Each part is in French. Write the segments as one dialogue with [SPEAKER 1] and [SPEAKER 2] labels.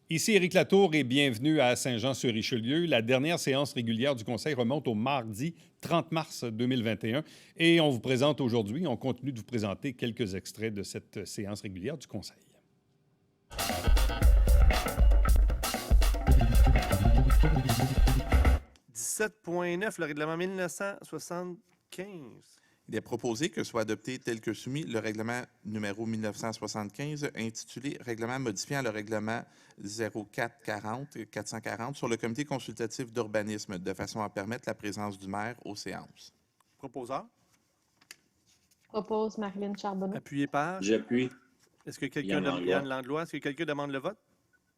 [SPEAKER 1] Ici Éric Latour et bienvenue à Saint-Jean-sur-Richelieu. La dernière séance régulière du Conseil remonte au mardi 30 mars 2021 et on vous présente aujourd'hui, on continue de vous présenter quelques extraits de cette séance régulière du Conseil. «
[SPEAKER 2] 17.9, le règlement 1975.
[SPEAKER 3] Il est proposé que soit adopté tel que soumis le règlement numéro 1975 intitulé « Règlement modifiant le règlement 0440-440 sur le comité consultatif d'urbanisme de façon à permettre la présence du maire aux séances. »
[SPEAKER 2] Proposeur.
[SPEAKER 4] Propose Marilyn Charbonneau.
[SPEAKER 2] Appuyé par.
[SPEAKER 5] J'appuie.
[SPEAKER 2] Est-ce que quelqu'un Yann Langlois, est-ce que quelqu'un demande le vote?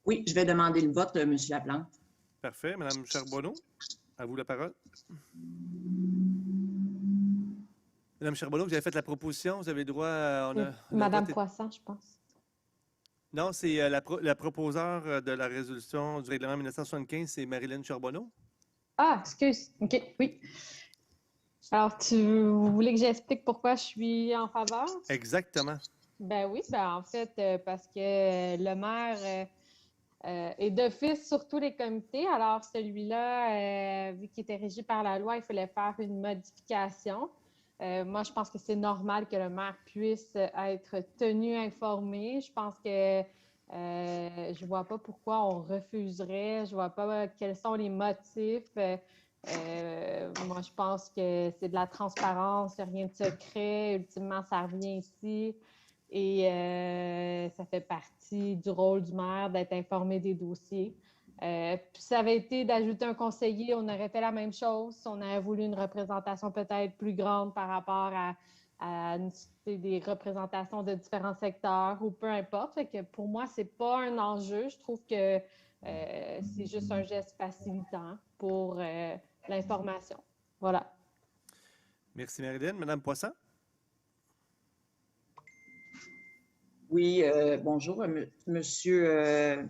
[SPEAKER 6] Oui, je vais demander le vote, M. Laplante.
[SPEAKER 2] Parfait. Mme Charbonneau, à vous la parole. Mme Charbonneau, vous avez fait la proposition, vous avez le droit à...
[SPEAKER 4] Mme Poisson, je pense.
[SPEAKER 2] Non, c'est la proposeur de la résolution du règlement 1975, c'est Marilyn Charbonneau.
[SPEAKER 4] Ah, excuse. OK, oui. Alors, vous voulez que j'explique pourquoi je suis en faveur?
[SPEAKER 2] Exactement.
[SPEAKER 4] Ben oui, en fait, parce que le maire est d'office sur tous les comités. Alors, celui-là, vu qu'il était régi par la loi, il fallait faire une modification. Moi, je pense que c'est normal que le maire puisse être tenu informé. Je pense que je ne vois pas pourquoi on refuserait. Je ne vois pas quels sont les motifs. Moi, je pense que c'est de la transparence, il n'y a rien de secret. Ultimement, ça revient ici. Et ça fait partie du rôle du maire d'être informé des dossiers. Puis ça avait été d'ajouter un conseiller, on aurait fait la même chose. On aurait voulu une représentation peut-être plus grande par rapport à des représentations de différents secteurs ou peu importe. Fait que pour moi, c'est pas un enjeu. Je trouve que c'est juste un geste facilitant pour l'information. Voilà.
[SPEAKER 2] Merci, Marilyn. Madame Poisson?
[SPEAKER 6] Oui, bonjour, Monsieur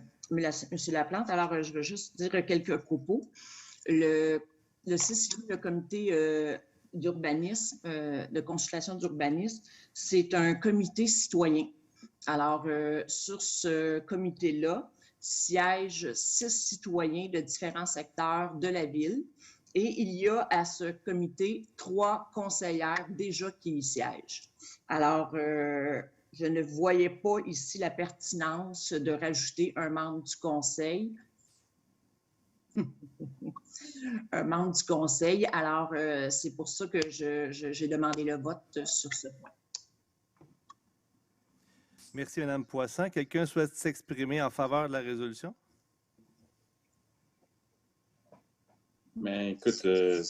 [SPEAKER 6] Laplante. Alors, je veux juste dire quelques propos. Le CCI, le comité d'urbanisme, de consultation d'urbanisme, c'est un comité citoyen. Alors, sur ce comité-là, siègent 6 citoyens de différents secteurs de la ville et il y a à ce comité 3 conseillères déjà qui y siègent. Alors, je ne voyais pas ici la pertinence de rajouter un membre du conseil. Un membre du conseil. Alors, c'est pour ça que j'ai demandé le vote sur ce point.
[SPEAKER 2] Merci, Mme Poisson. Quelqu'un souhaite s'exprimer en faveur de la résolution?
[SPEAKER 5] Mais écoute, je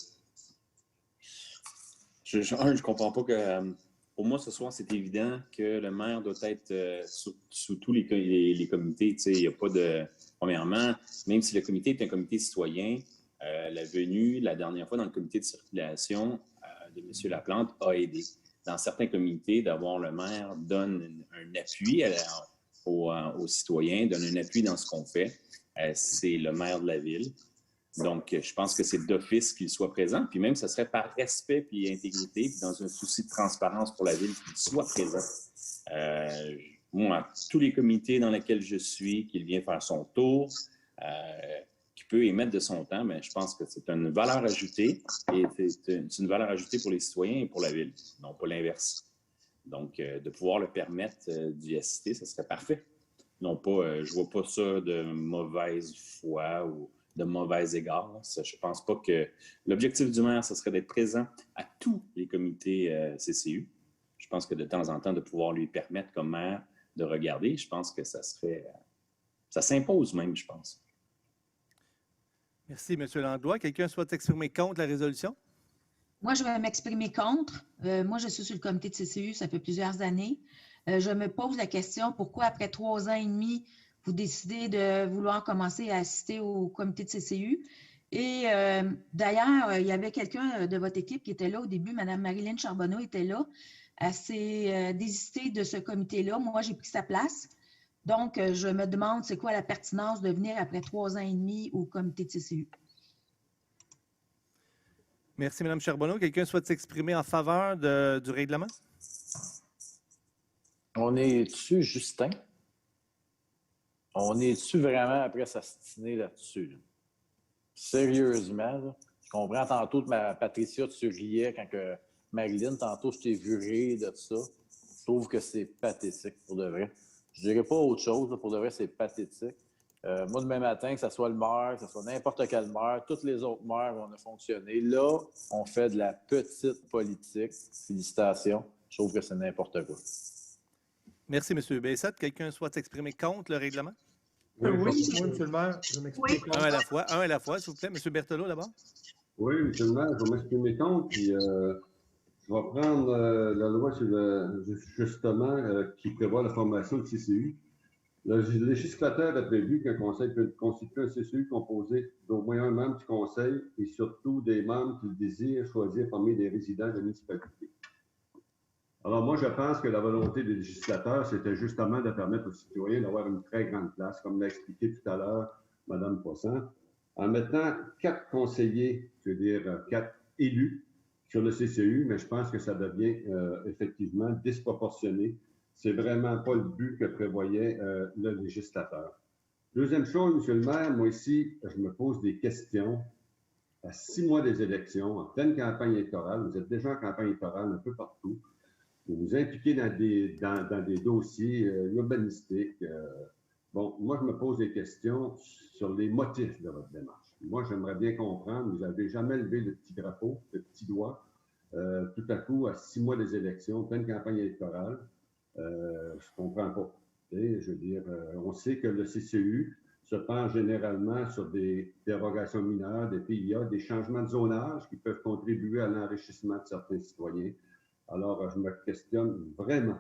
[SPEAKER 5] ne comprends pas que... pour moi, ce soir, c'est évident que le maire doit être sous tous les comités. Il n'y a pas de... Premièrement, même si le comité est un comité citoyen, la venue, la dernière fois, dans le comité de circulation de M. Laplante a aidé. Dans certains comités, d'avoir le maire donne un appui aux citoyens, donne un appui dans ce qu'on fait. C'est le maire de la ville. Donc, je pense que c'est d'office qu'il soit présent. Puis même, ce serait par respect puis intégrité, puis dans un souci de transparence pour la ville, qu'il soit présent. Moi, tous les comités dans lesquels je suis, qu'il vient faire son tour, qu'il peut émettre de son temps, mais je pense que c'est une valeur ajoutée et c'est une valeur ajoutée pour les citoyens et pour la ville, non pas l'inverse. Donc, de pouvoir le permettre d'y assister, ce serait parfait. Non pas, je ne vois pas ça de mauvaise foi ou de mauvais égard. Je ne pense pas que l'objectif du maire, ce serait d'être présent à tous les comités CCU. Je pense que de temps en temps, de pouvoir lui permettre comme maire de regarder, je pense que ça s'impose même, je pense.
[SPEAKER 2] Merci, M. Langlois. Quelqu'un souhaite s'exprimer contre la résolution?
[SPEAKER 7] Moi, je vais m'exprimer contre. Moi, je suis sur le comité de CCU, ça fait plusieurs années. Je me pose la question, pourquoi après 3 ans et demi, vous décidez de vouloir commencer à assister au comité de CCU? Et d'ailleurs, il y avait quelqu'un de votre équipe qui était là au début, Mme Marilyn Charbonneau était là. Elle s'est désistée de ce comité-là. Moi, j'ai pris sa place. Donc, je me demande, c'est quoi la pertinence de venir après 3 ans et demi au comité de CCU?
[SPEAKER 2] Merci, Mme Charbonneau. Quelqu'un souhaite s'exprimer en faveur du règlement?
[SPEAKER 8] On est dessus, Justin? On est-tu vraiment après s'astiner là-dessus? Là? Sérieusement, là? Je comprends tantôt que Patricia, tu riais quand que Marilyn, tantôt, je t'ai vu rire de ça. Je trouve que c'est pathétique, pour de vrai. Je dirais pas autre chose, là, pour de vrai, c'est pathétique. Moi, demain matin, que ce soit le maire, que ce soit n'importe quel maire, tous les autres maires vont fonctionner. Là, on fait de la petite politique. Félicitations. Je trouve que c'est n'importe quoi.
[SPEAKER 2] Merci, M. Bessette. Quelqu'un souhaite s'exprimer contre le règlement?
[SPEAKER 9] Oui, monsieur le maire, je vais m'exprimer contre.
[SPEAKER 2] Un à la fois, s'il vous plaît. M. Berthelot, d'abord.
[SPEAKER 9] Oui, monsieur le maire, je vais m'exprimer contre, puis je vais prendre la loi sur le justement qui prévoit la formation de CCU. Le législateur a prévu qu'un conseil peut constituer un CCU composé d'au moins un membre du conseil et surtout des membres qui désirent choisir parmi les résidents de la municipalité. Alors moi, je pense que la volonté des législateurs, c'était justement de permettre aux citoyens d'avoir une très grande place, comme l'a expliqué tout à l'heure Mme Poisson, en mettant 4 conseillers, je veux dire 4 élus sur le CCU, mais je pense que ça devient effectivement disproportionné. C'est vraiment pas le but que prévoyait le législateur. Deuxième chose, monsieur le maire, moi ici, je me pose des questions. À 6 mois des élections, en pleine campagne électorale, vous êtes déjà en campagne électorale un peu partout, vous vous impliquez dans des dossiers urbanistiques. Bon, moi, je me pose des questions sur les motifs de votre démarche. Moi, j'aimerais bien comprendre, vous n'avez jamais levé le petit drapeau, le petit doigt, tout à coup, à 6 mois des élections, pleine campagne électorale. Je ne comprends pas. Et, je veux dire, on sait que le CCU se penche généralement sur des dérogations mineures, des PIA, des changements de zonage qui peuvent contribuer à l'enrichissement de certains citoyens. Alors, je me questionne vraiment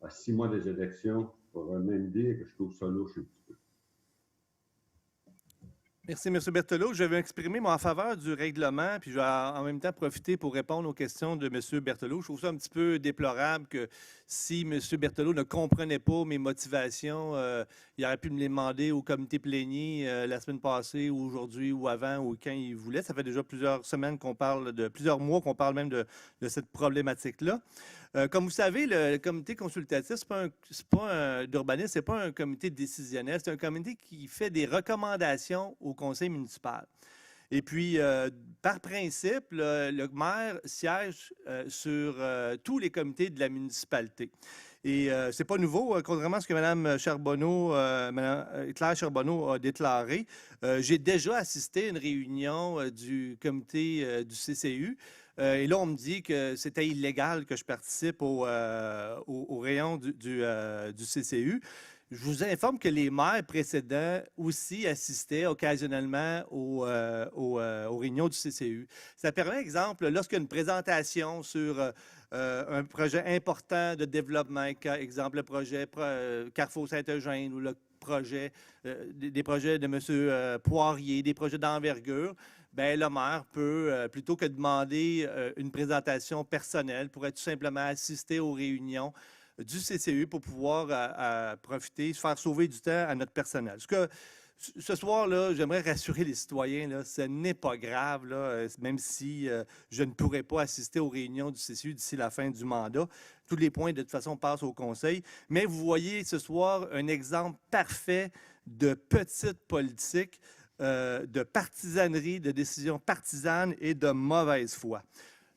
[SPEAKER 9] à 6 mois des élections, je pourrais même dire que je trouve ça louche un petit peu.
[SPEAKER 2] Merci, M. Berthelot. Je vais m'exprimer en faveur du règlement, puis je vais en même temps profiter pour répondre aux questions de M. Berthelot. Je trouve ça un petit peu déplorable que si M. Berthelot ne comprenait pas mes motivations, il aurait pu me les demander au comité plénier la semaine passée ou aujourd'hui ou avant ou quand il voulait. Ça fait déjà plusieurs semaines qu'on parle plusieurs mois qu'on parle même de cette problématique-là. Comme vous savez, le comité consultatif, d'urbanisme, ce n'est pas un comité décisionnel, c'est un comité qui fait des recommandations au conseil municipal. Et puis, par principe, le maire siège sur tous les comités de la municipalité. Et ce n'est pas nouveau, contrairement à ce que Mme Charbonneau, Claire Charbonneau a déclaré. J'ai déjà assisté à une réunion du comité du CCU. Et là, on me dit que c'était illégal que je participe au rayon du CCU. Je vous informe que les maires précédents aussi assistaient occasionnellement aux réunions du CCU. Ça permet, exemple, lorsqu'il y a une présentation sur un projet important de développement, exemple le projet Carrefour Saint-Eugène ou le projet, des projets de M. Poirier, des projets d'envergure, bien, le maire peut, plutôt que de demander une présentation personnelle, pourrait tout simplement assister aux réunions du CCU pour pouvoir profiter, se faire sauver du temps à notre personnel. Ce soir-là, j'aimerais rassurer les citoyens, là, ce n'est pas grave, là, même si je ne pourrais pas assister aux réunions du CCU d'ici la fin du mandat. Tous les points, de toute façon, passent au conseil. Mais vous voyez ce soir un exemple parfait de petite politique, de partisanerie, de décisions partisanes et de mauvaise foi.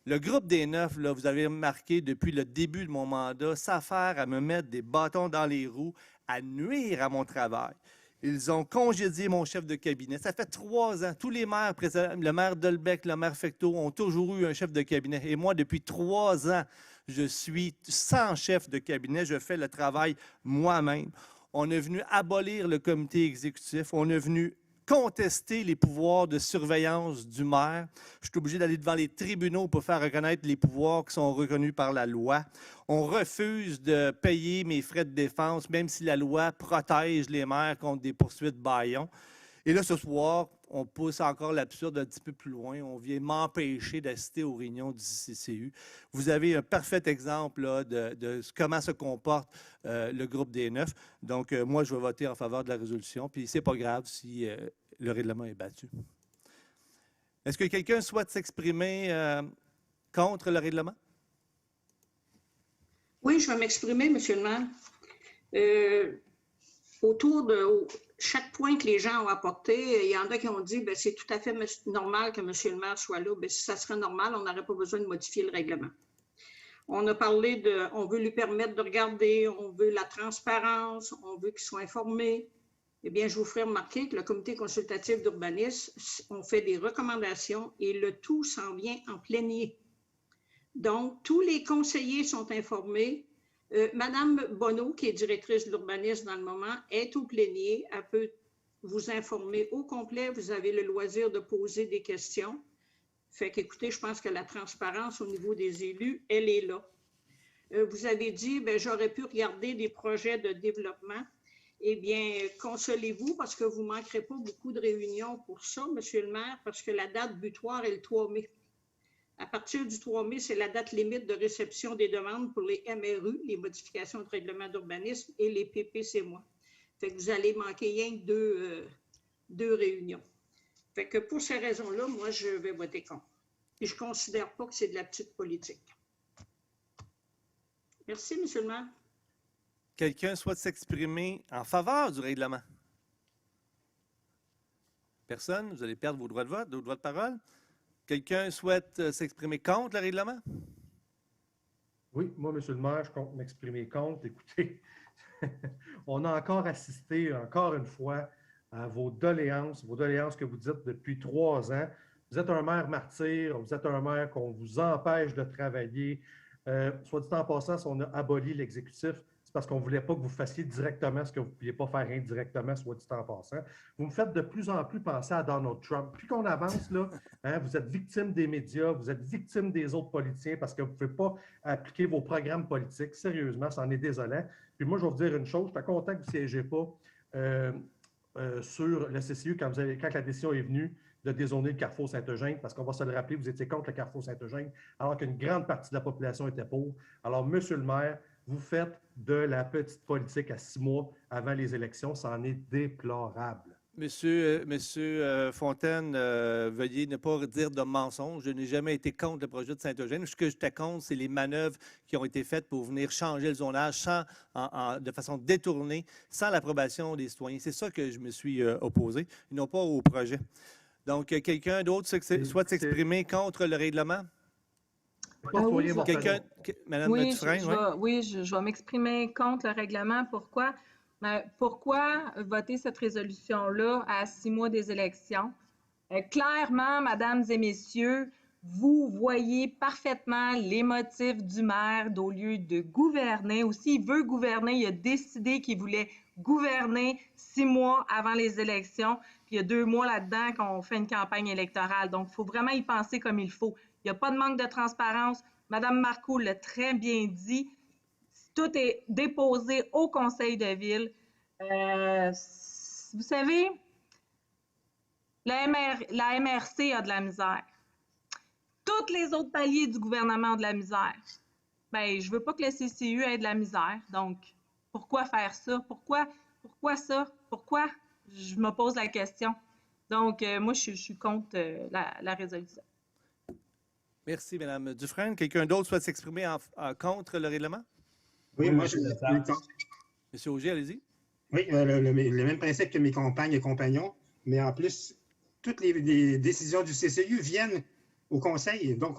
[SPEAKER 2] Le groupe des 9, là, vous avez remarqué depuis le début de mon mandat, s'affaire à me mettre des bâtons dans les roues, à nuire à mon travail. Ils ont congédié mon chef de cabinet. Ça fait 3 ans. Tous les maires précédents, le maire Delbecq, le maire Fecteau, ont toujours eu un chef de cabinet. Et moi, depuis 3 ans, je suis sans chef de cabinet. Je fais le travail moi-même. On est venu abolir le comité exécutif. On est venu contester les pouvoirs de surveillance du maire. Je suis obligé d'aller devant les tribunaux pour faire reconnaître les pouvoirs qui sont reconnus par la loi. On refuse de payer mes frais de défense, même si la loi protège les maires contre des poursuites bâillons. Et là, ce soir, on pousse encore l'absurde un petit peu plus loin. On vient m'empêcher d'assister aux réunions du CCU. Vous avez un parfait exemple là, de comment se comporte le groupe des 9. Donc, moi, je vais voter en faveur de la résolution. Puis, c'est pas grave si le règlement est battu. Est-ce que quelqu'un souhaite s'exprimer contre le règlement?
[SPEAKER 10] Oui, je vais m'exprimer, M. le maire. autour de chaque point que les gens ont apporté, il y en a qui ont dit ben, c'est tout à fait normal que M. le maire soit là. Ben, si ça serait normal, on n'aurait pas besoin de modifier le règlement. On a parlé on veut lui permettre de regarder, on veut la transparence, on veut qu'il soit informé. Eh bien, je vous ferai remarquer que le comité consultatif d'urbanisme, on fait des recommandations et le tout s'en vient en plénier. Donc, tous les conseillers sont informés. Madame Bonneau, qui est directrice de l'urbanisme dans le moment, est au plénier. Elle peut vous informer au complet. Vous avez le loisir de poser des questions. Fait qu'écoutez, je pense que la transparence au niveau des élus, elle est là. Vous avez dit, ben, j'aurais pu regarder des projets de développement. Eh bien, consolez-vous parce que vous ne manquerez pas beaucoup de réunions pour ça, Monsieur le maire, parce que la date butoir est le 3 mai. À partir du 3 mai, c'est la date limite de réception des demandes pour les MRU, les modifications de règlement d'urbanisme, et les PPCMOI. Fait que vous allez manquer rien que deux réunions. Fait que pour ces raisons-là, moi, je vais voter contre. Et je ne considère pas que c'est de la petite politique. Merci, Monsieur le maire.
[SPEAKER 2] Quelqu'un souhaite s'exprimer en faveur du règlement? Personne? Vous allez perdre vos droits de vote, vos droits de parole? Quelqu'un souhaite s'exprimer contre le règlement?
[SPEAKER 11] Oui, moi, M. le maire, je compte m'exprimer contre. Écoutez, on a encore assisté, encore une fois, à vos doléances que vous dites depuis 3 ans. Vous êtes un maire martyr, vous êtes un maire qu'on vous empêche de travailler. Soit dit en passant, si on a aboli l'exécutif, c'est parce qu'on ne voulait pas que vous fassiez directement ce que vous ne pouviez pas faire indirectement, soit dit en passant. Vous me faites de plus en plus penser à Donald Trump. Puis qu'on avance, là, hein, vous êtes victime des médias, vous êtes victime des autres politiciens parce que vous ne pouvez pas appliquer vos programmes politiques. Sérieusement, c'en est désolant. Puis moi, je vais vous dire une chose, je suis content que vous ne siégez pas sur le CCU quand la décision est venue de dézoner le Carrefour Saint-Eugène, parce qu'on va se le rappeler, vous étiez contre le Carrefour Saint-Eugène, alors qu'une grande partie de la population était pour. Alors, Monsieur le maire, vous faites de la petite politique à 6 mois avant les élections. C'en est déplorable.
[SPEAKER 2] Monsieur Fontaine, veuillez ne pas dire de mensonges. Je n'ai jamais été contre le projet de Saint-Eugène. Ce que j'étais contre, c'est les manœuvres qui ont été faites pour venir changer le zonage de façon détournée, sans l'approbation des citoyens. C'est ça que je me suis opposé, et non pas au projet. Donc, quelqu'un d'autre souhaite s'exprimer contre le règlement?
[SPEAKER 4] Oui,
[SPEAKER 2] Madame Dufresne,
[SPEAKER 4] je vais m'exprimer contre le règlement. Pourquoi? Pourquoi voter cette résolution-là à 6 mois des élections? Clairement, mesdames et messieurs, vous voyez parfaitement les motifs du maire au lieu de gouverner. Aussi, il veut gouverner, il a décidé qu'il voulait gouverner 6 mois avant les élections. Puis il y a 2 mois là-dedans qu'on fait une campagne électorale. Donc, il faut vraiment y penser comme il faut. Il n'y a pas de manque de transparence. Madame Marcoux l'a très bien dit. Tout est déposé au conseil de ville. Vous savez, la MRC a de la misère. Tous les autres paliers du gouvernement ont de la misère. Bien, je ne veux pas que le CCU ait de la misère. Donc, pourquoi faire ça? Pourquoi ça? Pourquoi? Je me pose la question. Donc, moi, je suis contre la résolution.
[SPEAKER 2] Merci, Mme Dufresne. Quelqu'un d'autre souhaite s'exprimer contre le règlement?
[SPEAKER 12] Oui, moi, je suis contre.
[SPEAKER 2] Monsieur Auger, allez-y.
[SPEAKER 12] Oui, le même principe que mes compagnes et compagnons, mais en plus, toutes les décisions du CCU viennent au conseil. Donc,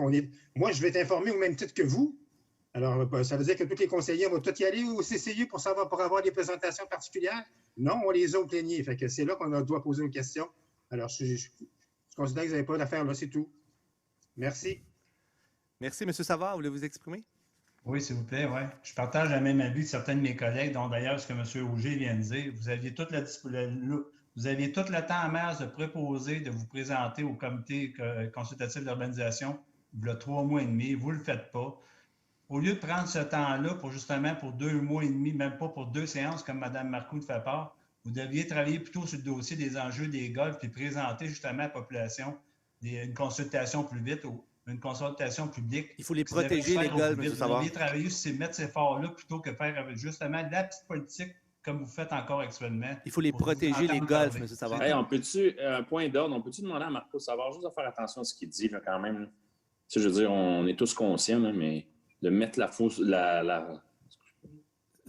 [SPEAKER 12] moi, je vais être informé au même titre que vous. Alors, ça veut dire que tous les conseillers vont tous y aller au CCU pour avoir des présentations particulières? Non, on les a au plénier. Fait que c'est là qu'on doit poser une question. Alors, je considère que vous n'avez pas d'affaire là, c'est tout. Merci.
[SPEAKER 2] Merci. M. Savard, voulez-vous exprimer?
[SPEAKER 13] Oui, s'il vous plaît, oui. Je partage le même avis de certains de mes collègues, dont d'ailleurs ce que M. Auger vient de dire. Vous aviez tout le temps en masse de proposer, de vous présenter au comité consultatif d'urbanisation il y a 3 mois et demi. Vous ne le faites pas. Au lieu de prendre ce temps-là pour 2 mois et demi, même pas pour 2 séances comme Mme Marcoux fait part, vous deviez travailler plutôt sur le dossier des enjeux des golfs et présenter justement à la population une consultation plus vite ou une consultation publique.
[SPEAKER 2] Il faut les protéger, les golfs, M. Savard.
[SPEAKER 13] Vous deviez travailler sur mettre ces efforts-là plutôt que faire justement de la petite politique comme vous faites encore actuellement.
[SPEAKER 2] Il faut les protéger, les golfs, M. Savard.
[SPEAKER 5] Hey, un point d'ordre, on peut-tu demander à Marco Savard juste de faire attention à ce qu'il dit là, quand même? Là. Je veux dire, on est tous conscients, là, mais de mettre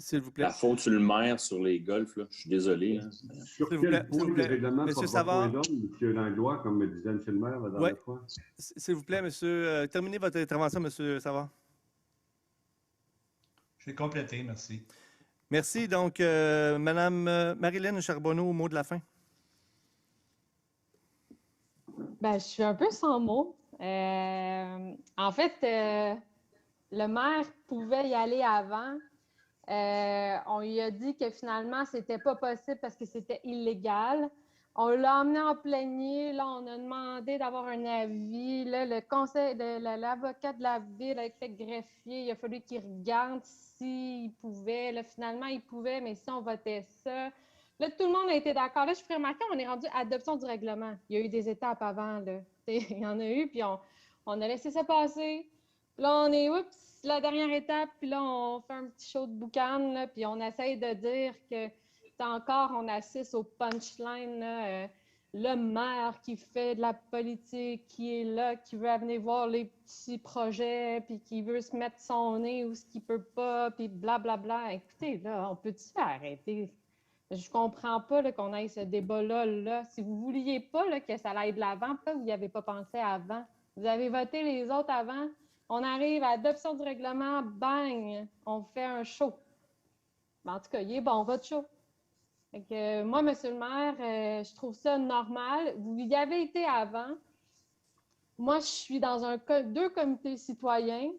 [SPEAKER 2] S'il vous plaît.
[SPEAKER 5] La faute sur le maire sur les golfs, là. Je suis désolé. Là.
[SPEAKER 9] Sur
[SPEAKER 2] S'il vous
[SPEAKER 9] quel
[SPEAKER 2] plaît,
[SPEAKER 9] point
[SPEAKER 2] s'il vous
[SPEAKER 9] le
[SPEAKER 2] plaît.
[SPEAKER 9] règlement
[SPEAKER 2] Monsieur
[SPEAKER 9] porte pas
[SPEAKER 2] Savard.
[SPEAKER 9] point d'ordre, M. Langlois, comme me disait M. le maire la dernière fois?
[SPEAKER 2] S'il vous plaît, monsieur, terminez votre intervention, monsieur Savard.
[SPEAKER 13] J'ai complété, merci.
[SPEAKER 2] Merci. Donc, Madame Marilyn Charbonneau, mot de la fin.
[SPEAKER 4] Ben, je suis un peu sans mots. En fait, le maire pouvait y aller avant. On lui a dit que finalement, c'était pas possible parce que c'était illégal. On l'a emmené en plénier. Là, on a demandé d'avoir un avis. Là, le conseil, l'avocat de la ville avec le greffier, il a fallu qu'il regarde s'il pouvait. Là, finalement, il pouvait, mais si on votait ça. Là, tout le monde a été d'accord. Là, je ferai remarquer, on est rendu à l'adoption du règlement. Il y a eu des étapes avant. Là. Il y en a eu, puis on a laissé ça passer. Là, on est, oups, la dernière étape, puis là, on fait un petit show de boucan, là, puis on essaye de dire que encore, on assiste au punchline, là, le maire qui fait de la politique, qui est là, qui veut venir voir les petits projets, puis qui veut se mettre son nez où ce qu'il peut pas, puis blablabla. Écoutez, là, on peut-tu arrêter? Je comprends pas là, qu'on ait ce débat-là. Là. Si vous vouliez pas là, que ça aille de l'avant, pourquoi vous n'y avez pas pensé avant? Vous avez voté les autres avant. On arrive à l'adoption du règlement, bang, on fait un show. En tout cas, il est bon, votre show. Fait que, moi, monsieur le maire, je trouve ça normal. Vous y avez été avant. Moi, je suis dans deux comités citoyens.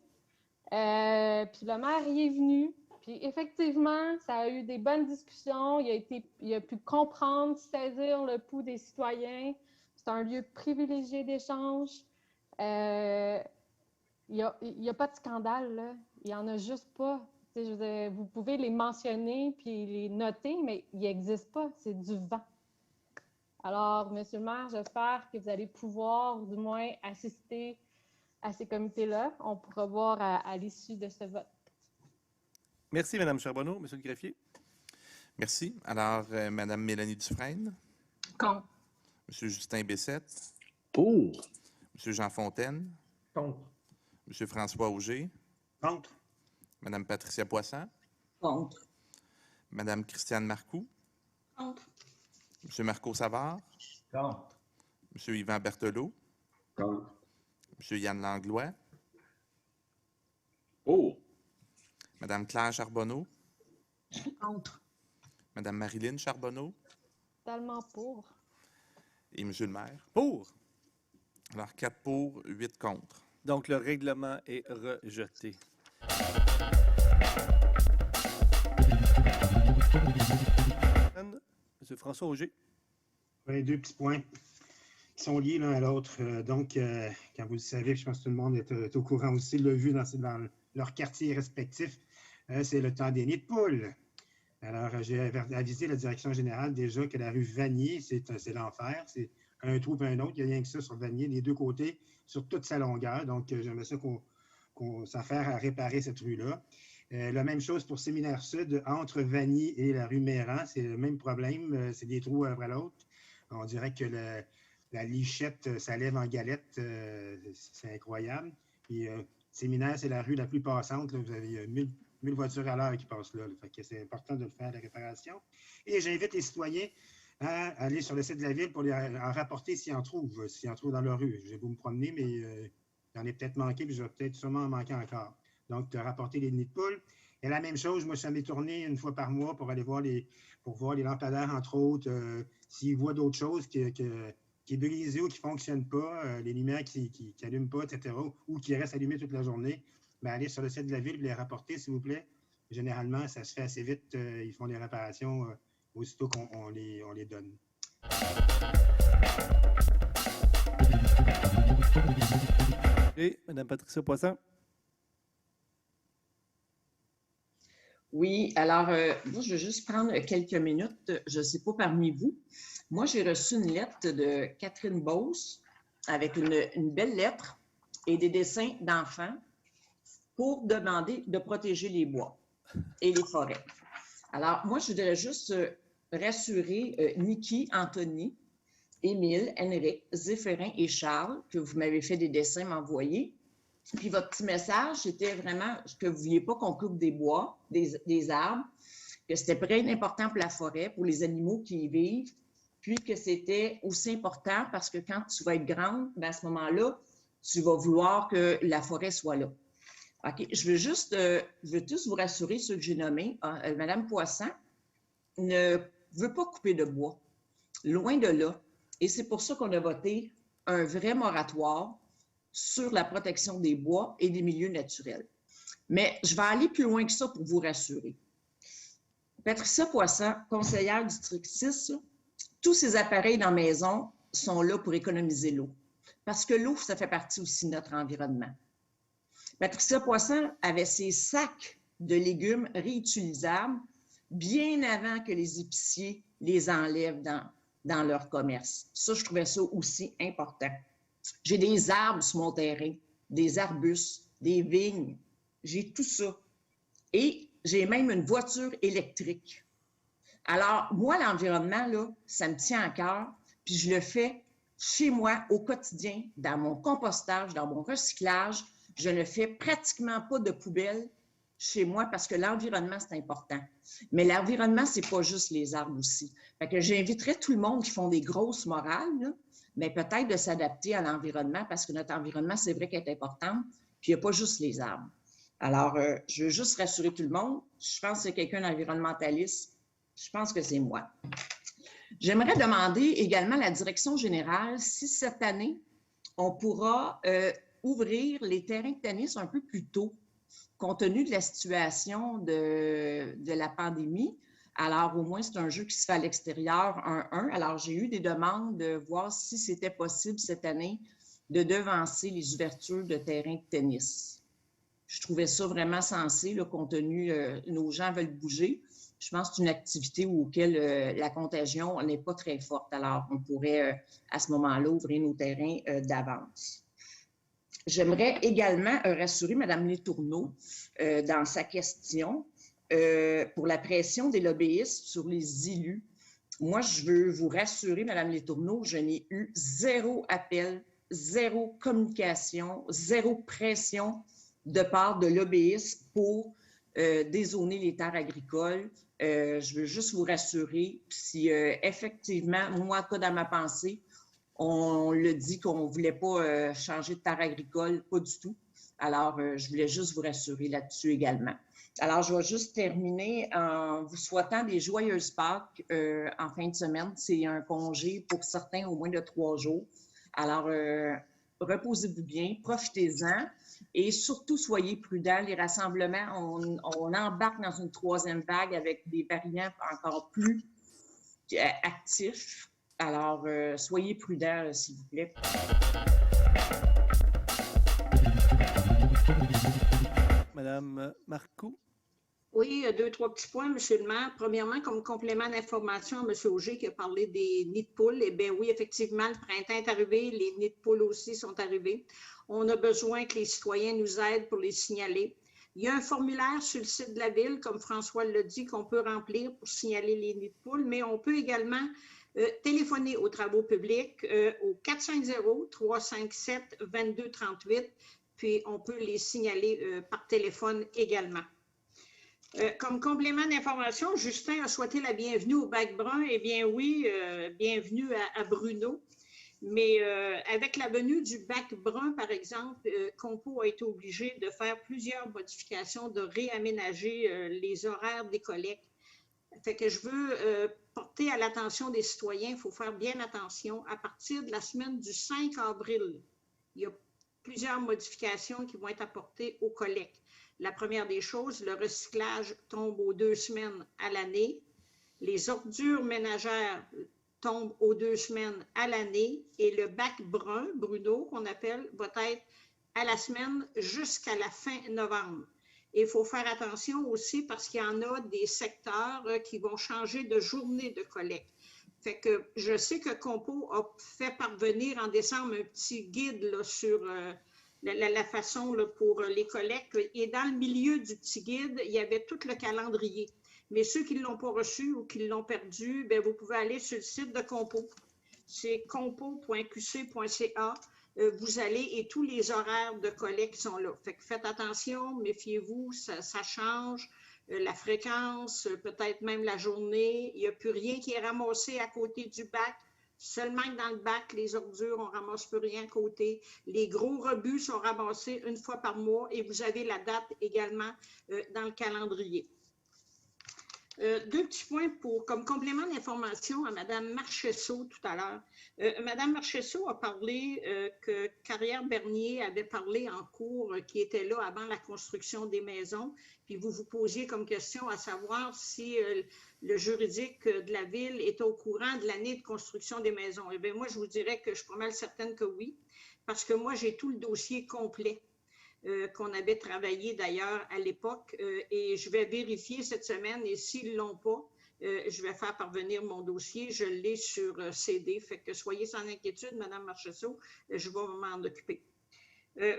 [SPEAKER 4] Puis le maire y est venu. Puis effectivement, ça a eu des bonnes discussions. Il a pu comprendre, saisir le pouls des citoyens. C'est un lieu privilégié d'échange. Il n'y a pas de scandale, là. Il n'y en a juste pas. Vous pouvez les mentionner puis les noter, mais ils n'existent pas. C'est du vent. Alors, monsieur le maire, j'espère que vous allez pouvoir, du moins, assister à ces comités-là. On pourra voir à l'issue de ce vote.
[SPEAKER 2] Merci, Mme Charbonneau. Monsieur le greffier.
[SPEAKER 3] Merci. Alors, Mme Mélanie Dufresne.
[SPEAKER 6] Contre.
[SPEAKER 3] M. Justin Bessette.
[SPEAKER 8] Pour.
[SPEAKER 3] M. Jean Fontaine.
[SPEAKER 11] Contre.
[SPEAKER 3] M. François Auger.
[SPEAKER 12] Contre.
[SPEAKER 3] Mme Patricia Poisson.
[SPEAKER 6] Contre.
[SPEAKER 3] Mme Christiane Marcoux.
[SPEAKER 10] Contre.
[SPEAKER 3] M. Marco Savard.
[SPEAKER 13] Contre.
[SPEAKER 3] M. Yvan Berthelot.
[SPEAKER 9] Contre.
[SPEAKER 3] M. Yann Langlois.
[SPEAKER 5] Pour.
[SPEAKER 3] Mme Claire Charbonneau.
[SPEAKER 7] Contre.
[SPEAKER 3] Mme Marilyn Charbonneau.
[SPEAKER 4] Tellement pour.
[SPEAKER 3] Et M. le maire.
[SPEAKER 2] Pour.
[SPEAKER 3] Alors, 4 pour, 8 contre.
[SPEAKER 2] Donc, le règlement est rejeté. Monsieur François Auger.
[SPEAKER 12] Oui, deux petits points qui sont liés l'un à l'autre. Donc, quand vous le savez, je pense que tout le monde est au courant aussi, l'a vu dans leur quartier respectif, c'est le temps des nids de poules. Alors, j'ai avisé la direction générale déjà que la rue Vanier, c'est l'enfer. C'est un trou et un autre. Il n'y a rien que ça sur Vanier, les deux côtés, sur toute sa longueur. Donc, j'aimerais ça qu'on s'affaire à réparer cette rue-là. La même chose pour Séminaire Sud, entre Vanier et la rue Méran, c'est le même problème. C'est des trous un après l'autre. On dirait que la lichette, ça lève en galette. C'est incroyable. Puis, Séminaire, c'est la rue la plus passante. Là. Vous avez 1000 voitures à l'heure qui passent là. Fait que c'est important de le faire, la réparation. Et j'invite les citoyens à aller sur le site de la ville pour en rapporter s'ils en trouvent dans leur rue. Je vais vous me promener, mais il y en a peut-être manqué, puis je vais peut-être sûrement en manquer encore. Donc, de rapporter les nids de poules. Et la même chose, moi, je suis tourné une fois par mois pour aller voir les lampadaires, entre autres, s'ils voient d'autres choses qui est brisé ou qui ne fonctionne pas, les lumières qui n'allument pas, etc., ou qui restent allumées toute la journée, bien, allez sur le site de la ville et les rapporter, s'il vous plaît. Généralement, ça se fait assez vite. Ils font les réparations aussitôt qu'on les donne.
[SPEAKER 2] Et Mme Patricia Poisson.
[SPEAKER 6] Oui, alors, moi, je vais juste prendre quelques minutes. Je ne sais pas parmi vous. Moi, j'ai reçu une lettre de Catherine Beauce avec une belle lettre et des dessins d'enfants pour demander de protéger les bois et les forêts. Alors, moi, je voudrais juste rassurer Niki, Anthony, Émile, Henrik, Zéphérin et Charles, que vous m'avez fait des dessins m'envoyer. Puis votre petit message, c'était vraiment que vous ne vouliez pas qu'on coupe des bois, des arbres, que c'était très important pour la forêt, pour les animaux qui y vivent, puis que c'était aussi important parce que quand tu vas être grande, bien, à ce moment-là, tu vas vouloir que la forêt soit là. OK, je veux juste vous rassurer, ceux que j'ai nommés. Mme Poisson ne veut pas couper de bois, loin de là. Et c'est pour ça qu'on a voté un vrai moratoire sur la protection des bois et des milieux naturels. Mais je vais aller plus loin que ça pour vous rassurer. Patricia Poisson, conseillère du district 6, tous ces appareils dans la maison sont là pour économiser l'eau. Parce que l'eau, ça fait partie aussi de notre environnement. Patricia Poisson avait ses sacs de légumes réutilisables bien avant que les épiciers les enlèvent dans leur commerce. Ça, je trouvais ça aussi important. J'ai des arbres sur mon terrain, des arbustes, des vignes. J'ai tout ça. Et j'ai même une voiture électrique. Alors, moi, l'environnement, là, ça me tient à cœur, puis je le fais chez moi au quotidien, dans mon compostage, dans mon recyclage. Je ne fais pratiquement pas de poubelle chez moi parce que l'environnement, c'est important. Mais l'environnement, c'est pas juste les arbres aussi. Fait que j'inviterais tout le monde qui font des grosses morales, là, mais peut-être de s'adapter à l'environnement parce que notre environnement, c'est vrai qu'elle est important, puis il n'y a pas juste les arbres. Alors, je veux juste rassurer tout le monde. Je pense que c'est quelqu'un d'environnementaliste. Je pense que c'est moi. J'aimerais demander également à la direction générale si cette année, on pourra ouvrir les terrains de tennis un peu plus tôt, compte tenu de la situation de la pandémie. Alors, au moins, c'est un jeu qui se fait à l'extérieur, 1-1. Alors, j'ai eu des demandes de voir si c'était possible cette année de devancer les ouvertures de terrains de tennis. Je trouvais ça vraiment sensé, là, compte tenu nos gens veulent bouger. Je pense que c'est une activité auquel la contagion n'est pas très forte. Alors, on pourrait, à ce moment-là, ouvrir nos terrains d'avance. J'aimerais également rassurer Mme Letourneau dans sa question pour la pression des lobbyistes sur les élus. Moi, je veux vous rassurer, Mme Letourneau, je n'ai eu zéro appel, zéro communication, zéro pression de part de lobbyistes pour dézoner les terres agricoles. Je veux juste vous rassurer, si effectivement, moi, en tout cas dans ma pensée, on le dit qu'on ne voulait pas changer de terre agricole, pas du tout. Alors, je voulais juste vous rassurer là-dessus également. Alors, je vais juste terminer en vous souhaitant des joyeuses Pâques en fin de semaine. C'est un congé pour certains au moins de 3 jours. Alors, reposez-vous bien, profitez-en et surtout soyez prudents. Les rassemblements, on embarque dans une 3e vague avec des variants encore plus actifs. Alors, soyez prudents, s'il vous plaît.
[SPEAKER 2] Madame Marcoux.
[SPEAKER 10] Oui, 2-3 petits points, M. le maire. Premièrement, comme complément d'information à M. Auger qui a parlé des nids de poules, eh bien oui, effectivement, le printemps est arrivé, les nids de poules aussi sont arrivés. On a besoin que les citoyens nous aident pour les signaler. Il y a un formulaire sur le site de la Ville, comme François l'a dit, qu'on peut remplir pour signaler les nids de poules, mais on peut également téléphoner aux travaux publics au 450-357-2238, puis on peut les signaler par téléphone également. Comme complément d'information, Justin a souhaité la bienvenue au Bac Brun. Eh bien oui, bienvenue à Bruno. Mais avec la venue du Bac Brun, par exemple, Compo a été obligé de faire plusieurs modifications, de réaménager les horaires des collectes. Fait que je veux porter à l'attention des citoyens, il faut faire bien attention. À partir de la semaine du 5 avril, il y a plusieurs modifications qui vont être apportées aux collectes. La première des choses, le recyclage tombe aux 2 semaines à l'année. Les ordures ménagères tombent aux 2 semaines à l'année. Et le bac brun, Bruno, qu'on appelle, va être à la semaine jusqu'à la fin novembre. Et il faut faire attention aussi parce qu'il y en a des secteurs qui vont changer de journée de collecte. Fait que je sais que Compo a fait parvenir en décembre un petit guide là, sur la façon là, pour les collectes. Et dans le milieu du petit guide, il y avait tout le calendrier. Mais ceux qui ne l'ont pas reçu ou qui l'ont perdu, bien, vous pouvez aller sur le site de Compo. C'est compo.qc.ca. vous allez, et tous les horaires de collecte sont là. Fait que faites attention, méfiez-vous, ça change. La fréquence, peut-être même la journée. Il n'y a plus rien qui est ramassé à côté du bac. Seulement que dans le bac, les ordures, on ne ramasse plus rien à côté. Les gros rebuts sont ramassés une fois par mois et vous avez la date également dans le calendrier. Deux petits points comme complément d'information à Mme Marchessault tout à l'heure. Mme Marchessault a parlé que Carrière Bernier avait parlé en cours qui était là avant la construction des maisons. Puis vous vous posiez comme question à savoir si le juridique de la ville est au courant de l'année de construction des maisons. Eh bien, moi, je vous dirais que je suis pas mal certaine que oui, parce que moi, j'ai tout le dossier complet qu'on avait travaillé d'ailleurs à l'époque et je vais vérifier cette semaine et s'ils ne l'ont pas, je vais faire parvenir mon dossier. Je l'ai sur CD, fait que soyez sans inquiétude, Mme Marchessault, je vais m'en occuper.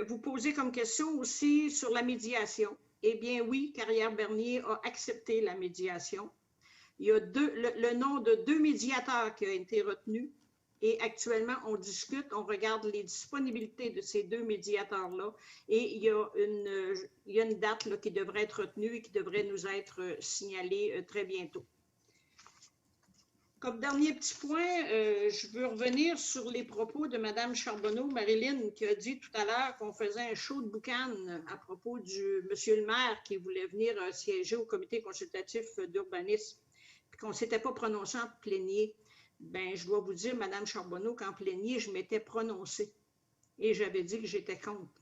[SPEAKER 10] Vous posez comme question aussi sur la médiation. Eh bien oui, Carrière Bernier a accepté la médiation. Il y a le nom de 2 médiateurs qui a été retenu et actuellement, on discute, on regarde les disponibilités de ces 2 médiateurs-là et il y a une date là, qui devrait être retenue et qui devrait nous être signalée très bientôt. Comme dernier petit point, je veux revenir sur les propos de Mme Charbonneau, Marilyn, qui a dit tout à l'heure qu'on faisait un show de boucan à propos du monsieur le maire qui voulait venir siéger au comité consultatif d'urbanisme, puis qu'on ne s'était pas prononcé en plénier. Bien, je dois vous dire, Mme Charbonneau, qu'en plénier, je m'étais prononcée et j'avais dit que j'étais contre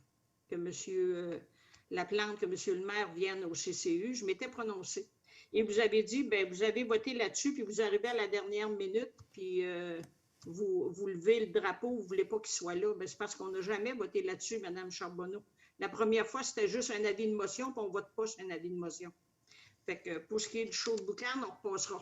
[SPEAKER 10] que M. Laplante, que M. le maire vienne au CCU. Je m'étais prononcée. Et vous avez dit, bien, vous avez voté là-dessus, puis vous arrivez à la dernière minute, puis vous levez le drapeau, vous ne voulez pas qu'il soit là. Bien, c'est parce qu'on n'a jamais voté là-dessus, Mme Charbonneau. La première fois, c'était juste un avis de motion, puis on ne vote pas sur un avis de motion. Fait que pour ce qui est du show de boucan, on repassera.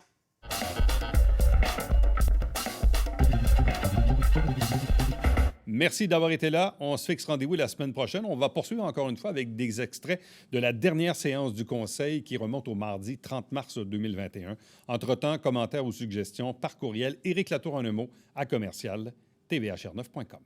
[SPEAKER 1] Merci d'avoir été là. On se fixe rendez-vous la semaine prochaine. On va poursuivre encore une fois avec des extraits de la dernière séance du Conseil qui remonte au mardi 30 mars 2021. Entre-temps, commentaires ou suggestions par courriel Éric Latour en un mot à commercial tvhr9.com.